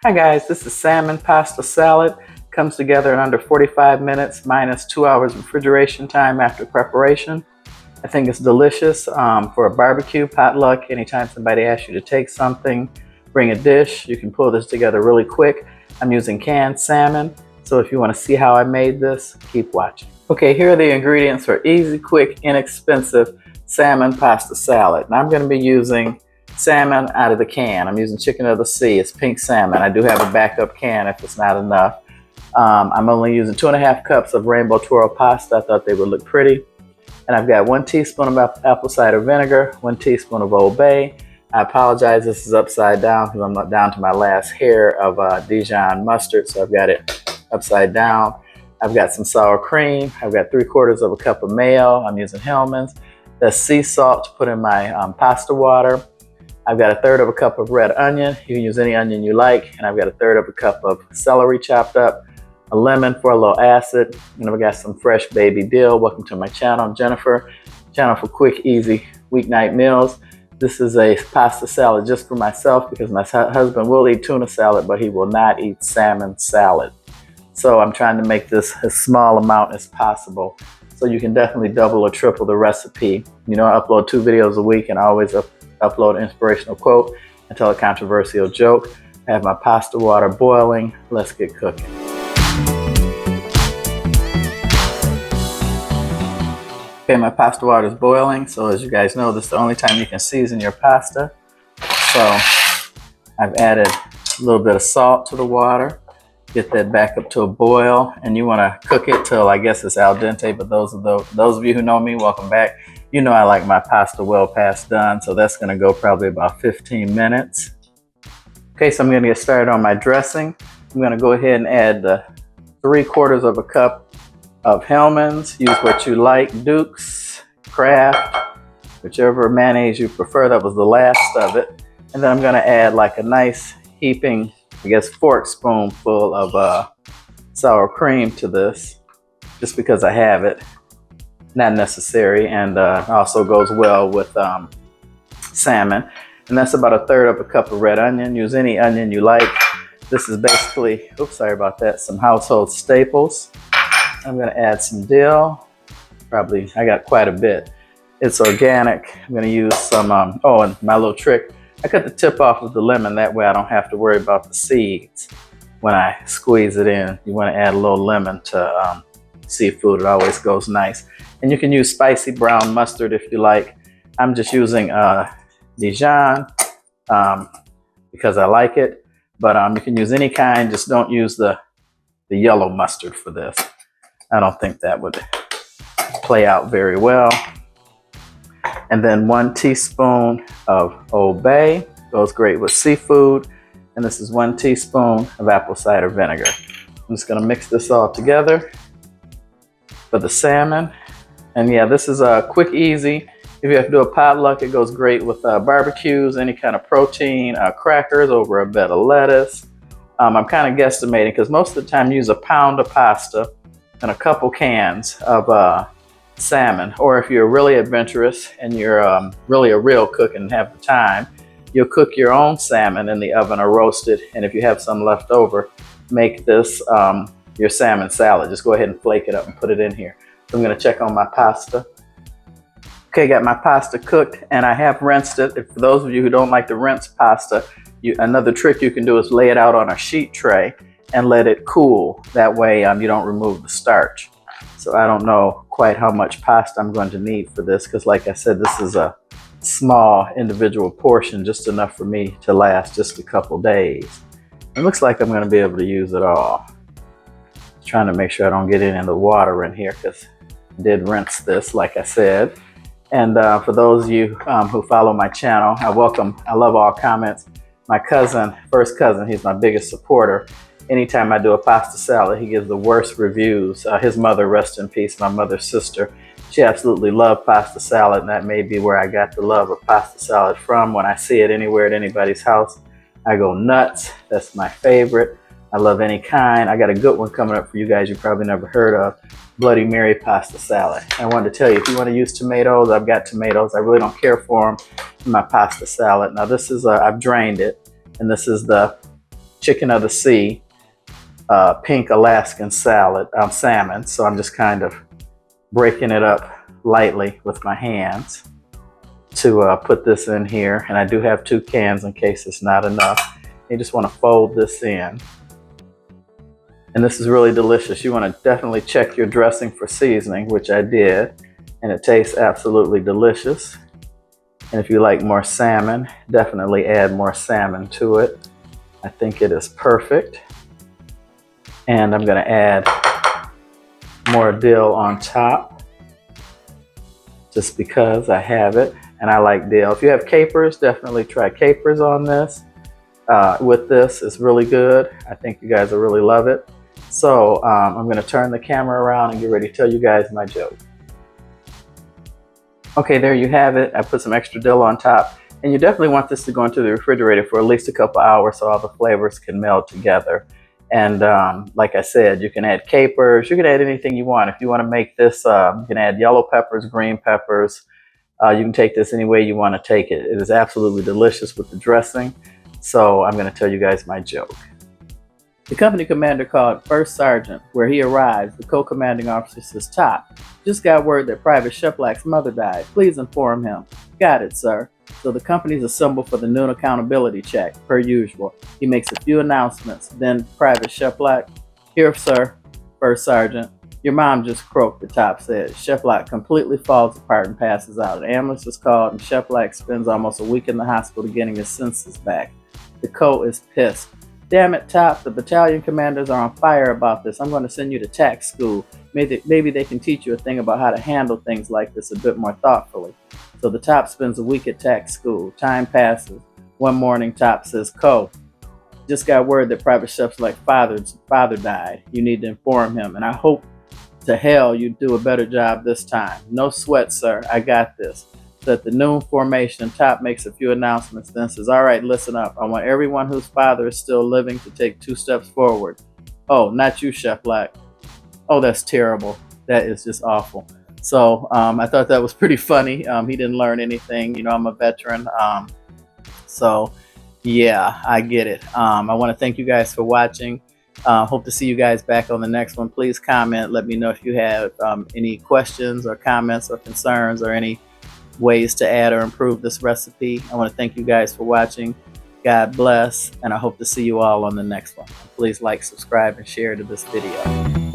Hi guys, this is Salmon Pasta Salad. Comes together in under 45 minutes minus 2 hours refrigeration time after preparation. I think it's delicious for a barbecue, potluck, anytime somebody asks you to take something, bring a dish, you can pull this together really quick. I'm using canned salmon, so if you want to see how I made this, keep watching. Okay, here are the ingredients for easy, quick, inexpensive salmon pasta salad. And I'm going to be using salmon out of the can. I'm using chicken of the sea. It's pink salmon. I do have a backup can if it's not enough. I'm only using 2.5 cups of rainbow twirl pasta. I thought they would look pretty. And I've got 1 teaspoon of apple cider vinegar, 1 teaspoon of Old Bay. I apologize, this is upside down because I'm not down to my last hair of Dijon mustard, so I've got it upside down. I've got some sour cream. I've got 3/4 of a cup of mayo. I'm using Hellmann's. That's sea salt to put in my pasta water. I've got 1/3 cup of red onion. You can use any onion you like. And I've got 1/3 cup of celery chopped up, a lemon for a little acid, and I've got some fresh baby dill. Welcome to my channel. I'm Jennifer, channel for quick, easy weeknight meals. This is a pasta salad just for myself because my husband will eat tuna salad, but he will not eat salmon salad. So I'm trying to make this as small amount as possible. So you can definitely double or triple the recipe. You know, I upload 2 videos a week and I always upload an inspirational quote and tell a controversial joke. I have my pasta water boiling. Let's get cooking. Okay, my pasta water is boiling. So as you guys know, this is the only time you can season your pasta. So I've added a little bit of salt to the water. Get that back up to a boil, and you want to cook it till I guess it's al dente. But those of you who know me, welcome back. You know I like my pasta well past done, so that's going to go probably about 15 minutes. Okay, so I'm going to get started on my dressing. I'm going to go ahead and add 3/4 cup of Hellmann's. Use what you like, Duke's, Kraft, whichever mayonnaise you prefer. That was the last of it. And then I'm going to add like a nice heaping, I guess, fork spoonful of sour cream to this, just because I have it. Not necessary, and also goes well with salmon. And that's about 1/3 cup of red onion. Use any onion you like. This is basically, oops, sorry about that, some household staples. I'm gonna add some dill. Probably, I got quite a bit. It's organic. I'm gonna use some, oh, and my little trick, I cut the tip off of the lemon. That way I don't have to worry about the seeds when I squeeze it in. You wanna add a little lemon to seafood. It always goes nice. And you can use spicy brown mustard if you like. I'm just using Dijon because I like it. But you can use any kind. Just don't use the yellow mustard for this. I don't think that would play out very well. And then 1 teaspoon of Old Bay. Goes great with seafood. And this is 1 teaspoon of apple cider vinegar. I'm just gonna mix this all together for the salmon. And yeah, this is quick, easy. If you have to do a potluck, it goes great with barbecues, any kind of protein, crackers over a bed of lettuce. I'm kind of guesstimating because most of the time you use 1 pound of pasta and a couple cans of salmon. Or if you're really adventurous and you're really a real cook and have the time, you'll cook your own salmon in the oven or roast it. And if you have some left over, make this your salmon salad. Just go ahead and flake it up and put it in here. So I'm going to check on my pasta. Okay, got my pasta cooked and I have rinsed it. For those of you who don't like to rinse pasta, another trick you can do is lay it out on a sheet tray and let it cool. That way you don't remove the starch. So I don't know quite how much pasta I'm going to need for this because like I said, this is a small individual portion, just enough for me to last just a couple days. It looks like I'm going to be able to use it all. Trying to make sure I don't get any of the water in here because I did rinse this, like I said. And for those of you who follow my channel, I love all comments. My cousin, first cousin, he's my biggest supporter. Anytime I do a pasta salad, he gives the worst reviews. His mother, rest in peace, my mother's sister, she absolutely loved pasta salad, and that may be where I got the love of pasta salad from. When I see it anywhere at anybody's house, I go nuts. That's my favorite. I love any kind. I got a good one coming up for you guys you probably never heard of. Bloody Mary pasta salad. I wanted to tell you, if you want to use tomatoes, I've got tomatoes. I really don't care for them in my pasta salad. Now this is, I've drained it, and this is the chicken of the sea, pink Alaskan salmon. So I'm just kind of breaking it up lightly with my hands to put this in here. And I do have 2 cans in case it's not enough. You just want to fold this in. And this is really delicious. You want to definitely check your dressing for seasoning, which I did, and it tastes absolutely delicious. And if you like more salmon, definitely add more salmon to it. I think it is perfect. And I'm going to add more dill on top, just because I have it, and I like dill. If you have capers, definitely try capers on this. With this, it's really good. I think you guys will really love it. So I'm going to turn the camera around and get ready to tell you guys my joke. Okay, there you have it. I put some extra dill on top, and you definitely want this to go into the refrigerator for at least a couple hours so all the flavors can meld together. And like I said, you can add capers. You can add anything you want. If you want to make this, you can add yellow peppers, green peppers. You can take this any way you want to take it. It is absolutely delicious with the dressing. So I'm going to tell you guys my joke. The company commander called First Sergeant. Where he arrives, the co-commanding officer says, "Top, just got word that Private Sheplak's mother died. Please inform him." "Got it, sir." So the company's assembled for the noon accountability check, per usual. He makes a few announcements. Then Private Sheplak, "Here, sir." First Sergeant, "Your mom just croaked," the top says. Sheplak completely falls apart and passes out. An ambulance is called, and Sheplak spends almost a week in the hospital getting his senses back. The co is pissed. "Damn it, Top, the battalion commanders are on fire about this. I'm going to send you to tax school. Maybe they can teach you a thing about how to handle things like this a bit more thoughtfully." So the Top spends a week at tax school. Time passes. One morning, Top says, "Co, just got word that Private Sheplak's father died. You need to inform him, and I hope to hell you do a better job this time." "No sweat, sir. I got this." So at the noon formation, Top makes a few announcements, then says, "All right, listen up. I want everyone whose father is still living to take 2 steps forward." "Oh, not you, Sheplak." "Oh, that's terrible. That is just awful." So I thought that was pretty funny. He didn't learn anything. You know, I'm a veteran. So yeah, I get it. I want to thank you guys for watching. Hope to see you guys back on the next one. Please comment. Let me know if you have any questions or comments or concerns or any ways to add or improve this recipe. I want to thank you guys for watching. God bless, and I hope to see you all on the next one. Please like, subscribe, and share to this video.